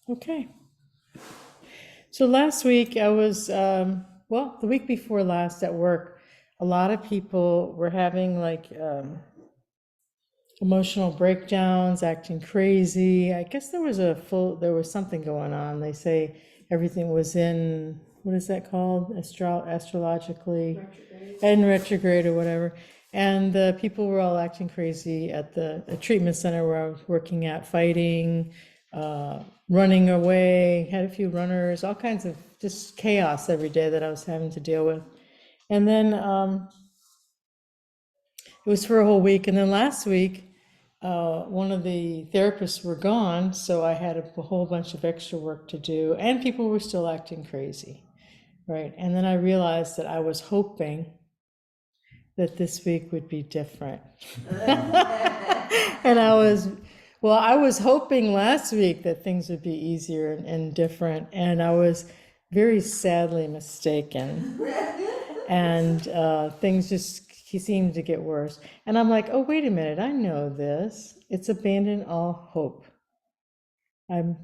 Okay. So last week I was, the week before last at work, a lot of people were having emotional breakdowns, acting crazy. I guess there was something going on. They say everything was in, what is that called? Astrologically? In retrograde or whatever. And the people were all acting crazy at the treatment center where I was working at, fighting, running away, had a few runners, all kinds of just chaos every day that I was having to deal with. And then it was for a whole week. And then last week, one of the therapists were gone, so I had a whole bunch of extra work to do, and people were still acting crazy, right? And then I realized that I was hoping that this week would be different. And I was hoping last week that things would be easier and different, and I was very sadly mistaken. And things just seemed to get worse. And I'm like, oh, wait a minute, I know this. It's abandon all hope. I've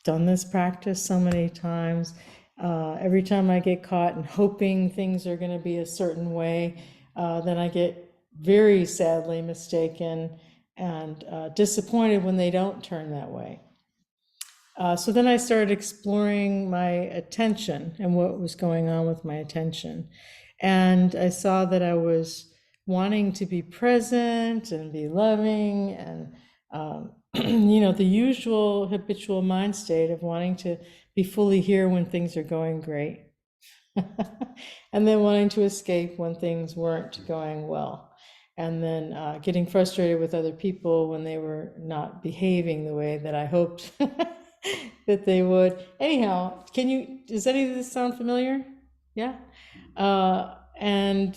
done this practice so many times. Every time I get caught in hoping things are going to be a certain way, then I get very sadly mistaken and disappointed when they don't turn that way. So then I started exploring my attention and what was going on with my attention. And I saw that I was wanting to be present and be loving and, the usual habitual mind state of wanting to be fully here when things are going great. And then wanting to escape when things weren't going well. And then getting frustrated with other people when they were not behaving the way that I hoped that they would. Anyhow, does any of this sound familiar? Yeah. And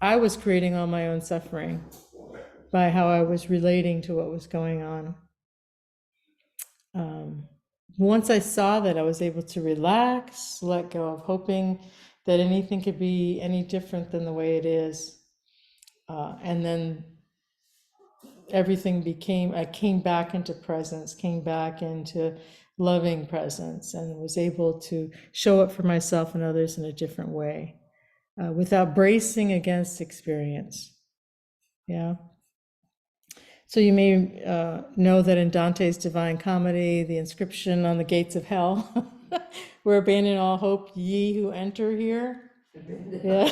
I was creating all my own suffering by how I was relating to what was going on. Once I saw that, I was able to relax, let go of hoping that anything could be any different than the way it is. And then I came back into presence, came back into loving presence, and was able to show up for myself and others in a different way without bracing against experience. Yeah. So you may know that in Dante's Divine Comedy, the inscription on the gates of hell, where abandon all hope, ye who enter here. Yeah.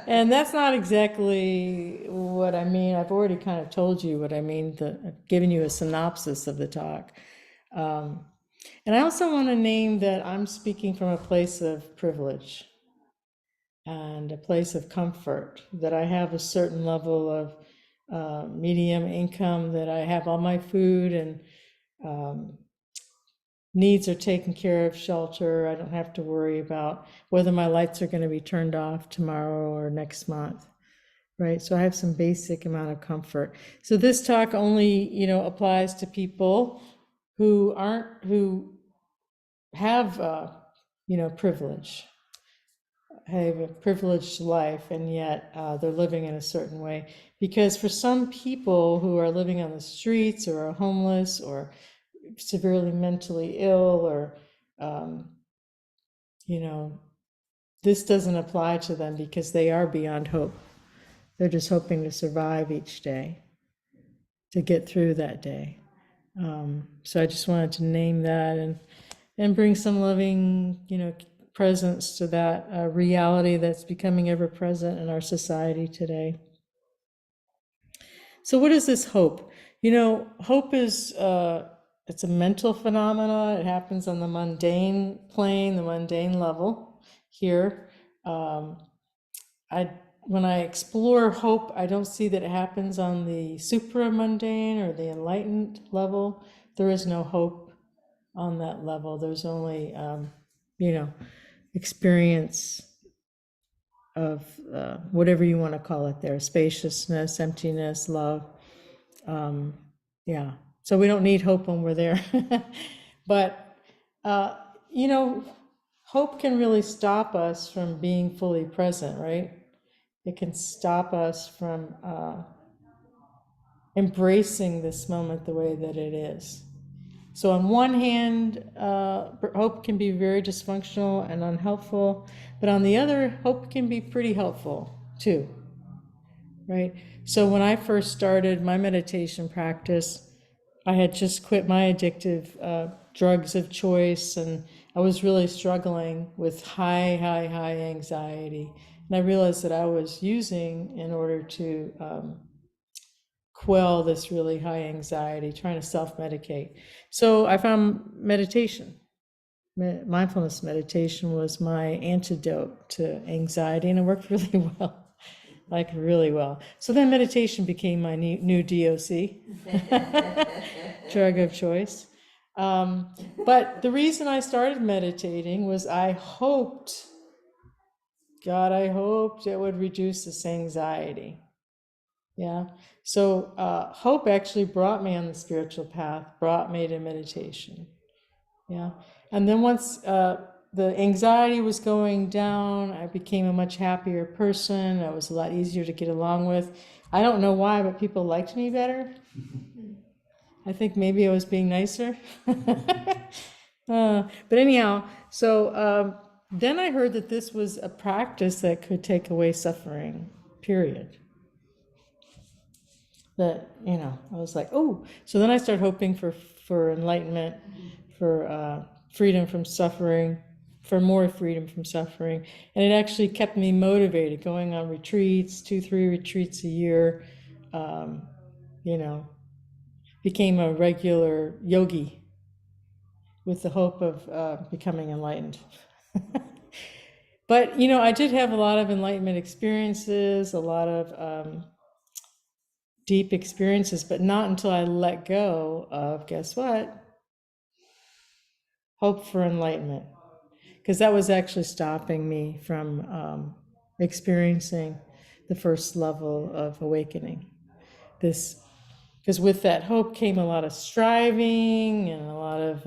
And that's not exactly what I mean. I've already kind of told you what I mean. I've given you a synopsis of the talk. And I also want to name that I'm speaking from a place of privilege and a place of comfort, that I have a certain level of medium income, that I have all my food and needs are taken care of, shelter. I don't have to worry about whether my lights are going to be turned off tomorrow or next month, right? So I have some basic amount of comfort. So this talk only, applies to people who have, privilege, have a privileged life, and yet they're living in a certain way. Because for some people who are living on the streets or are homeless or severely mentally ill or, this doesn't apply to them because they are beyond hope. They're just hoping to survive each day, to get through that day. So I just wanted to name that and bring some loving, presence to that reality that's becoming ever present in our society today. So what is this hope? Hope is it's a mental phenomena. It happens on the mundane plane, the mundane level here. When I explore hope, I don't see that it happens on the supramundane or the enlightened level. There is no hope on that level. There's only, experience of whatever you want to call it there, spaciousness, emptiness, love. Yeah. So we don't need hope when we're there. But, hope can really stop us from being fully present, right? It can stop us from embracing this moment the way that it is. So on one hand, hope can be very dysfunctional and unhelpful, but on the other, hope can be pretty helpful too, right? So when I first started my meditation practice, I had just quit my addictive drugs of choice, and I was really struggling with high anxiety. And I realized that I was using in order to quell this really high anxiety, trying to self-medicate. So I found meditation. Mindfulness meditation was my antidote to anxiety, and it worked really well, like really well. So then meditation became my new DOC, drug of choice. But the reason I started meditating was I hoped it would reduce this anxiety. Yeah. So hope actually brought me on the spiritual path, brought me to meditation. Yeah. And then once the anxiety was going down, I became a much happier person. I was a lot easier to get along with. I don't know why, but people liked me better. I think maybe I was being nicer. But anyhow, so then I heard that this was a practice that could take away suffering, period. That, I was like, oh. So then I started hoping for enlightenment, for freedom from suffering, for more freedom from suffering. And it actually kept me motivated, going on retreats, 2-3 retreats a year, became a regular yogi with the hope of becoming enlightened. But, I did have a lot of enlightenment experiences, a lot of deep experiences, but not until I let go of, guess what? Hope for enlightenment. Because that was actually stopping me from experiencing the first level of awakening. Because with that hope came a lot of striving and a lot of,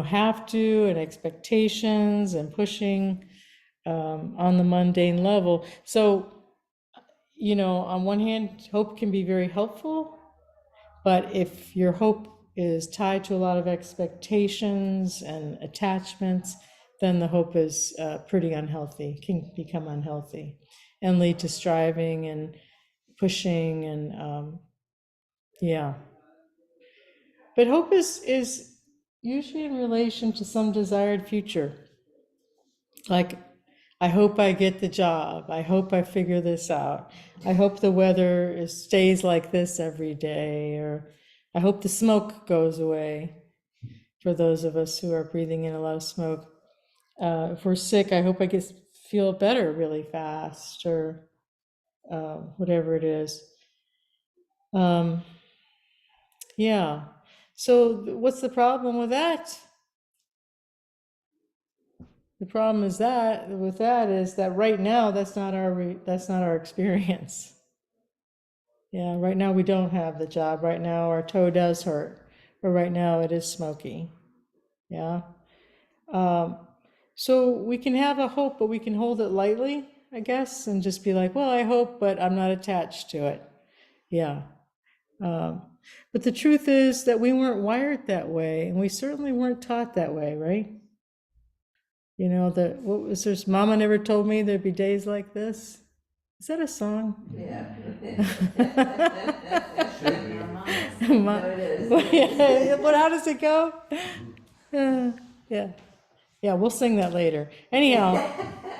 have to and expectations and pushing on the mundane level. So, on one hand, hope can be very helpful, but if your hope is tied to a lot of expectations and attachments, then the hope is pretty unhealthy, can become unhealthy, and lead to striving and pushing and yeah. But hope is usually in relation to some desired future. Like, I hope I get the job. I hope I figure this out. I hope the weather stays like this every day, or I hope the smoke goes away for those of us who are breathing in a lot of smoke. If we're sick, I hope I feel better really fast, or whatever it is. Yeah. So what's the problem with that? The problem is that right now that's not our experience. Yeah, right now we don't have the job. Right now our toe does hurt, but right now it is smoky. Yeah. Um, so we can have a hope, but we can hold it lightly, I guess, and just be like, well, I hope, but I'm not attached to it. Yeah. Um, but the truth is that we weren't wired that way, and we certainly weren't taught that way, right? What was this? Mama never told me there'd be days like this. Is that a song? Yeah. But how does it go? Yeah. Yeah, we'll sing that later. Anyhow,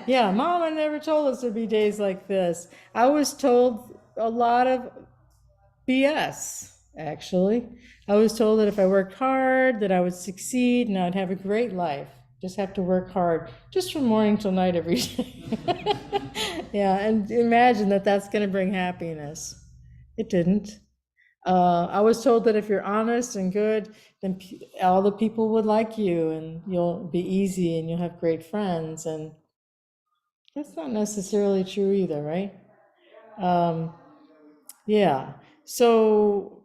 yeah, Mama never told us there'd be days like this. I was told a lot of BS, actually. I was told that if I worked hard, that I would succeed and I'd have a great life. Just have to work hard, just from morning till night every day. Yeah, and imagine that that's going to bring happiness. It didn't. I was told that if you're honest and good, then all the people would like you and you'll be easy and you'll have great friends. And that's not necessarily true either, right? Yeah. So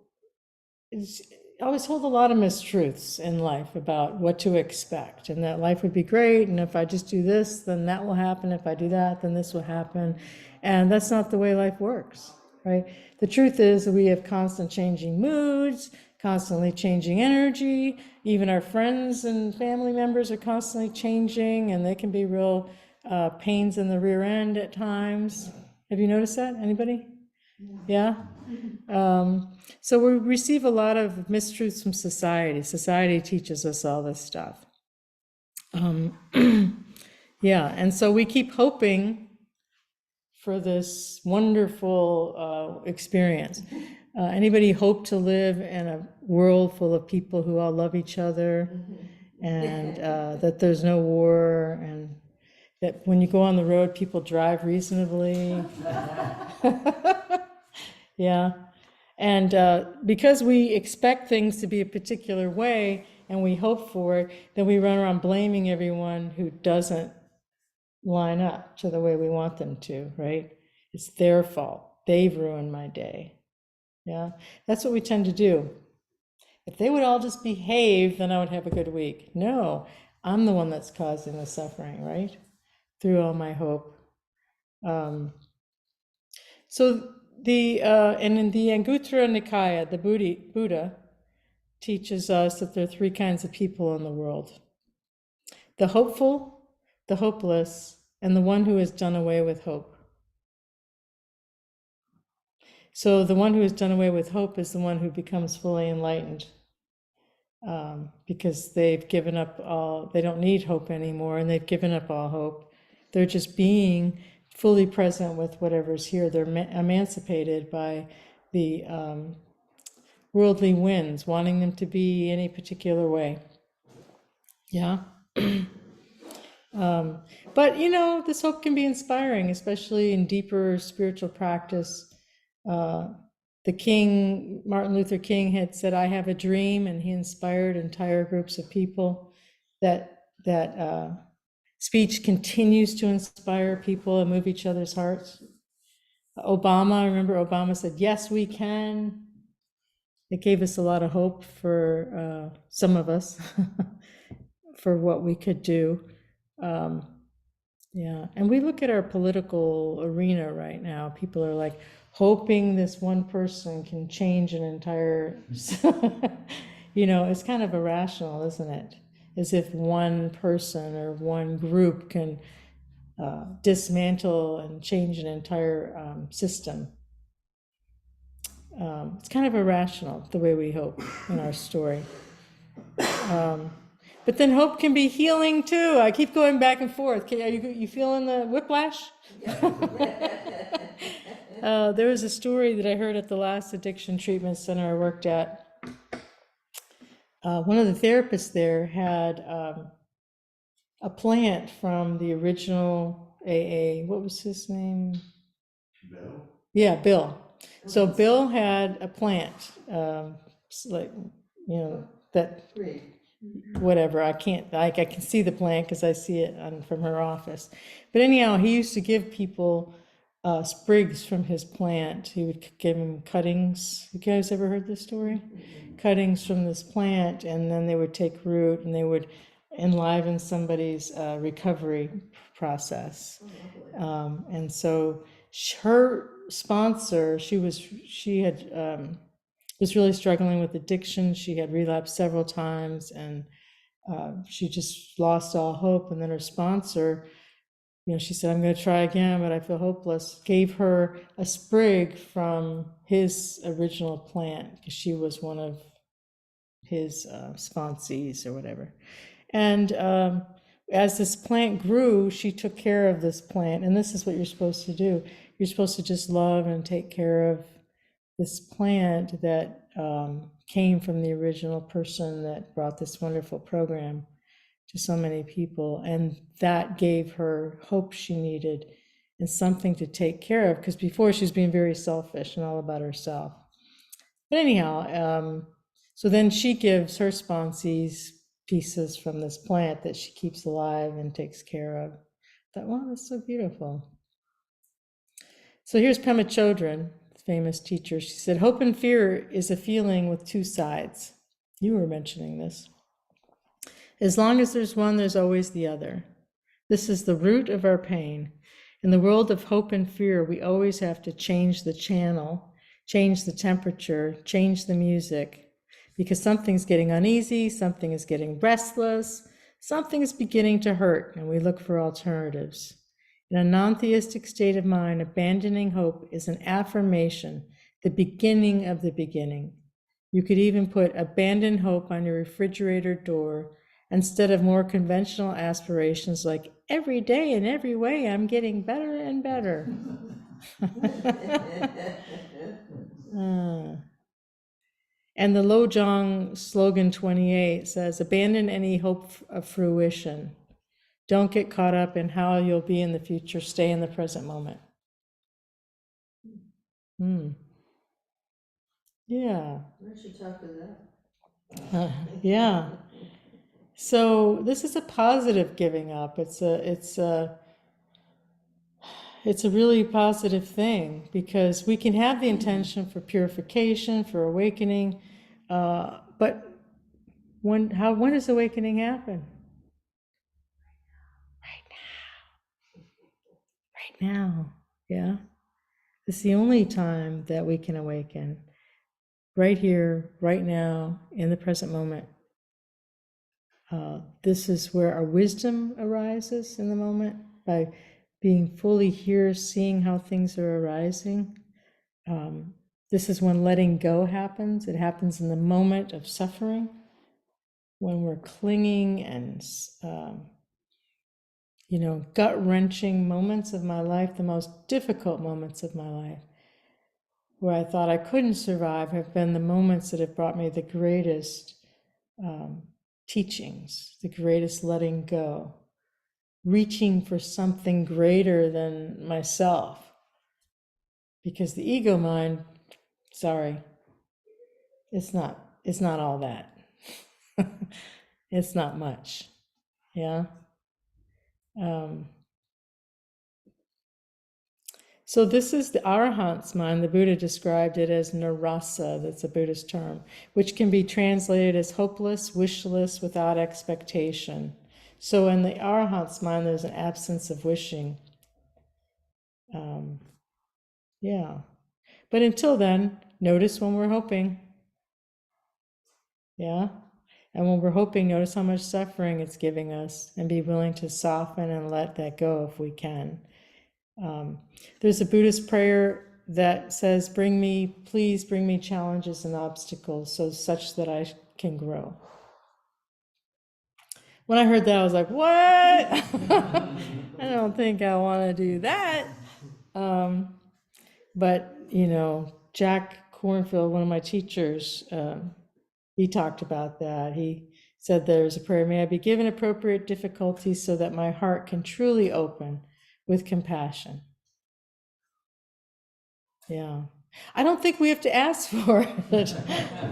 I was told a lot of mistruths in life about what to expect, and that life would be great, and if I just do this, then that will happen. If I do that, then this will happen. And that's not the way life works. right? The truth is that we have constant changing moods, constantly changing energy. Even our friends and family members are constantly changing, and they can be real pains in the rear end at times. Have you noticed that? Anybody? Yeah? So we receive a lot of mistruths from society. Society teaches us all this stuff. Yeah, and so we keep hoping for this wonderful experience. Anybody hope to live in a world full of people who all love each other, and that there's no war, and that when you go on the road, people drive reasonably? Yeah. And because we expect things to be a particular way and we hope for it, then we run around blaming everyone who doesn't line up to the way we want them to, right? It's their fault. They've ruined my day. Yeah, that's what we tend to do. If they would all just behave, then I would have a good week. No, I'm the one that's causing the suffering, right? Through all my hope. So and in the Anguttara Nikaya, the Buddha teaches us that there are three kinds of people in the world: the hopeful, the hopeless, and the one who has done away with hope. So the one who has done away with hope is the one who becomes fully enlightened, because they've given up all, they don't need hope anymore, and they've given up all hope. They're just being fully present with whatever's here. They're emancipated by the worldly winds, wanting them to be any particular way. Yeah. But this hope can be inspiring, especially in deeper spiritual practice. The King, Martin Luther King, had said, "I have a dream," and he inspired entire groups of people. That speech continues to inspire people and move each other's hearts. Obama, remember Obama said, "Yes, we can." It gave us a lot of hope for some of us for what we could do. Yeah, and we look at our political arena right now. People are like hoping this one person can change an entire, it's kind of irrational, isn't it? As if one person or one group can dismantle and change an entire system. It's kind of irrational the way we hope in our story. But then hope can be healing too. I keep going back and forth. Are you feeling the whiplash? There was a story that I heard at the last addiction treatment center I worked at. One of the therapists there had a plant from the original AA. What was his name? Bill. Yeah, Bill. So Bill had a plant, like, that, whatever, I can see the plant because I see it from her office. But anyhow, he used to give people sprigs from his plant. He would give them cuttings. You guys ever heard this story? Cuttings from this plant, and then they would take root and they would enliven somebody's recovery process. And so her sponsor, she had was really struggling with addiction. She had relapsed several times, and she just lost all hope. And then her sponsor, she said, "I'm going to try again, but I feel hopeless," gave her a sprig from his original plant, because she was one of his sponsees or whatever. And as this plant grew, she took care of this plant. And this is what you're supposed to do. You're supposed to just love and take care of this plant that came from the original person that brought this wonderful program to so many people. And that gave her hope she needed and something to take care of, because before she was being very selfish and all about herself. But anyhow, so then she gives her sponsees pieces from this plant that she keeps alive and takes care of. I thought, wow, that's so beautiful. So here's Pema Chodron, famous teacher. She said, "Hope and fear is a feeling with two sides." You were mentioning this. "As long as there's one, there's always the other. This is the root of our pain. In the world of hope and fear, we always have to change the channel, change the temperature, change the music, because something's getting uneasy, something is getting restless, something is beginning to hurt, and we look for alternatives. In a non-theistic state of mind, abandoning hope is an affirmation, the beginning of the beginning. You could even put abandon hope on your refrigerator door instead of more conventional aspirations like every day in every way I'm getting better and better. And the Lojong slogan 28 says, abandon any hope of fruition. Don't get caught up in how you'll be in the future. Stay in the present moment. Yeah. I should talk to that. Yeah. So this is a positive giving up. It's a really positive thing because we can have the intention for purification, for awakening, but when does awakening happen? Right now. Yeah. It's the only time that we can awaken. Right here, right now, in the present moment. This is where our wisdom arises in the moment by being fully here, seeing how things are arising. This is when letting go happens. It happens in the moment of suffering, when we're clinging and, gut-wrenching moments of my life, the most difficult moments of my life, where I thought I couldn't survive, have been the moments that have brought me the greatest teachings, the greatest letting go, reaching for something greater than myself. Because the ego mind, sorry, it's not all that. It's not much. Yeah. So this is the Arahant's mind. The Buddha described it as nirasa, that's a Buddhist term, which can be translated as hopeless, wishless, without expectation. So in the Arahant's mind, there's an absence of wishing. Yeah. But until then, notice when we're hoping. Yeah. And when we're hoping, notice how much suffering it's giving us and be willing to soften and let that go if we can. There's a Buddhist prayer that says, please bring me challenges and obstacles so such that I can grow. When I heard that, I was like, what? I don't think I want to do that. But, Jack Cornfield, one of my teachers, he talked about that. He said there's a prayer, may I be given appropriate difficulties so that my heart can truly open with compassion. Yeah. I don't think we have to ask for it,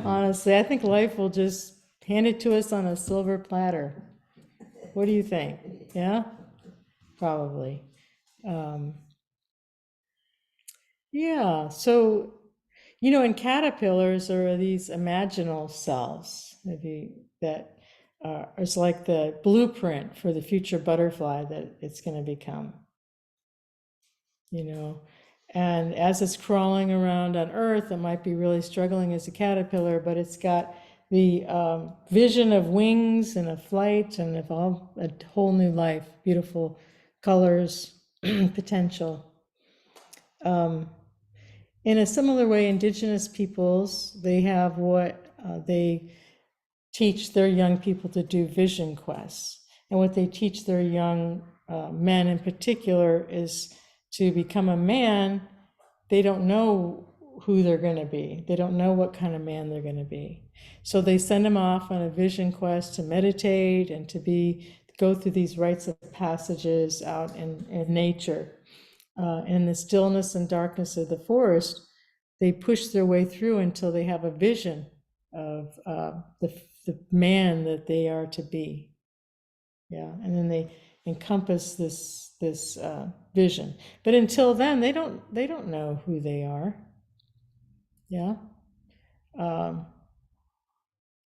honestly. I think life will just hand it to us on a silver platter. What do you think? Yeah? Probably. Yeah. So, in caterpillars there are these imaginal cells that is like the blueprint for the future butterfly that it's going to become. And as it's crawling around on Earth, it might be really struggling as a caterpillar, but it's got the vision of wings and of flight and of a whole new life, beautiful colors, potential. In a similar way, indigenous peoples, they have what they teach their young people to do, vision quests. And what they teach their young men in particular is to become a man. They don't know who they're going to be. They don't know what kind of man they're going to be. So they send them off on a vision quest to meditate and to go through these rites of passages out in nature. In the stillness and darkness of the forest, they push their way through until they have a vision of the man that they are to be. Yeah, and then they encompass this vision. But until then, they don't know who they are. Yeah.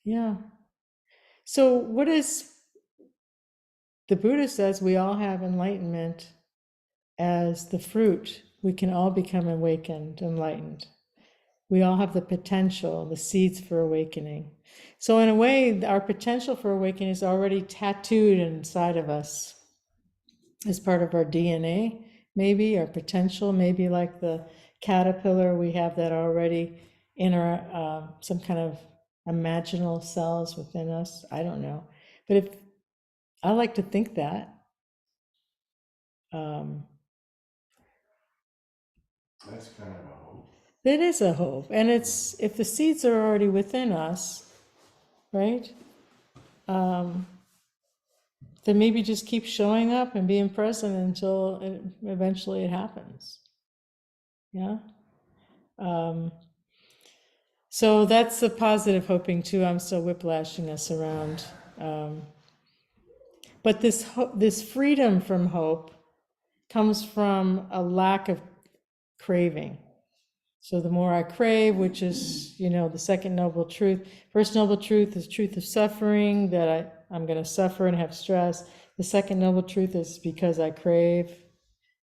Yeah. So what is the Buddha says we all have enlightenment as the fruit. We can all become awakened, enlightened. We all have the potential, the seeds for awakening. So in a way, our potential for awakening is already tattooed inside of us as part of our DNA, maybe, our potential, maybe like the caterpillar, we have that already in our, some kind of imaginal cells within us. I don't know. But if I like to think that, That's kind of a hope. it is a hope. And it's, if the seeds are already within us, right? Then maybe just keep showing up and being present until eventually it happens. Yeah. So that's the positive hoping too. I'm still whiplashing us around. But this freedom from hope comes from a lack of craving. So the more I crave, which is, the second noble truth. First noble truth is truth of suffering, that I'm going to suffer and have stress. The second noble truth is because I crave,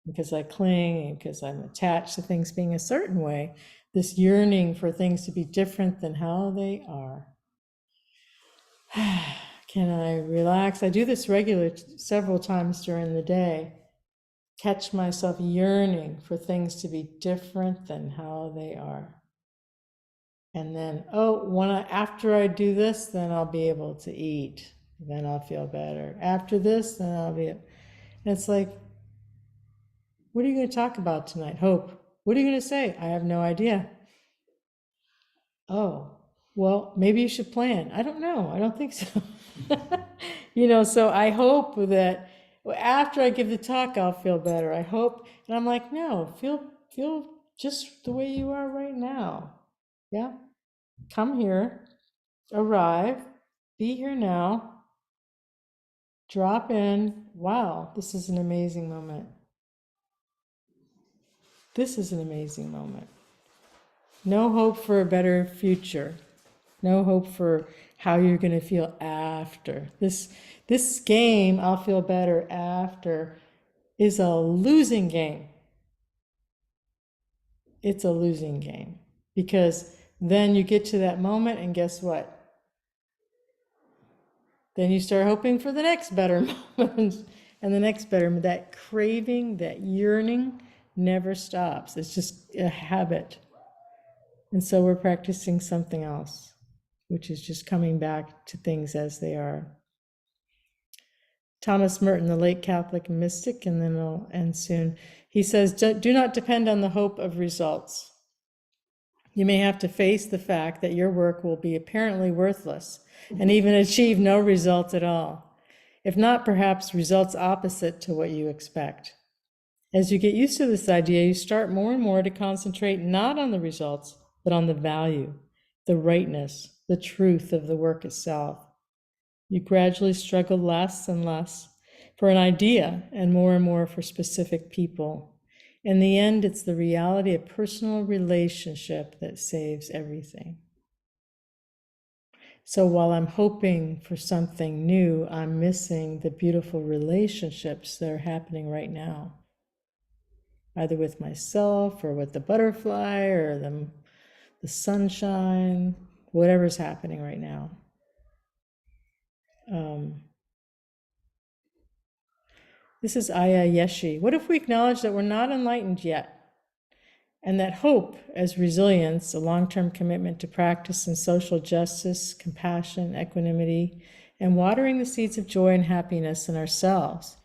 because I cling, and because I'm attached to things being a certain way, this yearning for things to be different than how they are. Can I relax? I do this regularly several times during the day. Catch myself yearning for things to be different than how they are. And then, after I do this, then I'll be able to eat. Then I'll feel better. After this, then I'll be. And it's like, what are you going to talk about tonight? Hope. What are you going to say? I have no idea. Oh, well, maybe you should plan. I don't know. I don't think so. So I hope that after I give the talk, I'll feel better. I hope. And I'm like, no, feel just the way you are right now. Yeah. Come here, arrive, be here now, drop in. Wow, this is an amazing moment. This is an amazing moment. No hope for a better future. No hope for how you're going to feel after. This game, I'll feel better after, is a losing game. It's a losing game. Because then you get to that moment and guess what? Then you start hoping for the next better moment and the next better. That craving, that yearning never stops. It's just a habit. And so we're practicing something else, which is just coming back to things as they are. Thomas Merton, the late Catholic mystic, and then I'll end soon. He says, do not depend on the hope of results. You may have to face the fact that your work will be apparently worthless and even achieve no results at all, if not perhaps results opposite to what you expect. As you get used to this idea, you start more and more to concentrate not on the results, but on the value, the rightness, the truth of the work itself. You gradually struggle less and less for an idea and more for specific people. In the end, it's the reality of personal relationship that saves everything. So while I'm hoping for something new, I'm missing the beautiful relationships that are happening right now, either with myself or with the butterfly or the sunshine, whatever's happening right now. This is Aya Yeshi. What if we acknowledge that we're not enlightened yet? And that hope as resilience, a long-term commitment to practice in social justice, compassion, equanimity, and watering the seeds of joy and happiness in ourselves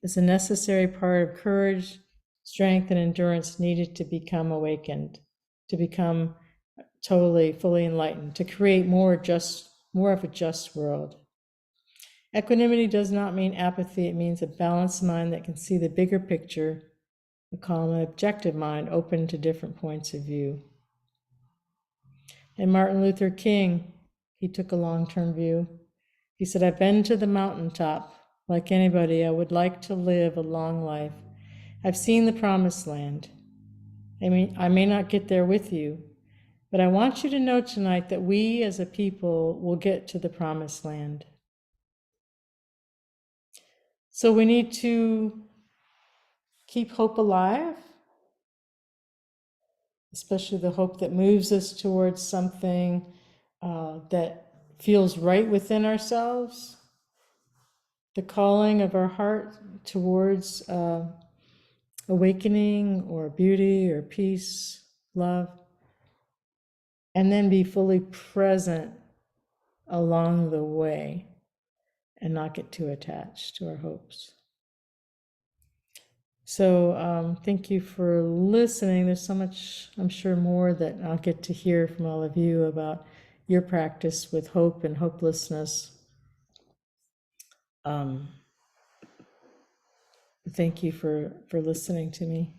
is a necessary part of courage, strength, and endurance needed to become awakened, to become totally, fully enlightened, to create more of a just world. Equanimity does not mean apathy. It means a balanced mind that can see the bigger picture, a calm and objective mind open to different points of view. And Martin Luther King, he took a long-term view. He said, I've been to the mountaintop. Like anybody, I would like to live a long life. I've seen the promised land. I may not get there with you, but I want you to know tonight that we as a people will get to the promised land. So we need to keep hope alive, especially the hope that moves us towards something that feels right within ourselves, the calling of our heart towards awakening or beauty or peace, love, and then be fully present along the way and not get too attached to our hopes. So thank you for listening. There's so much, I'm sure, more that I'll get to hear from all of you about your practice with hope and hopelessness. Thank you for listening to me.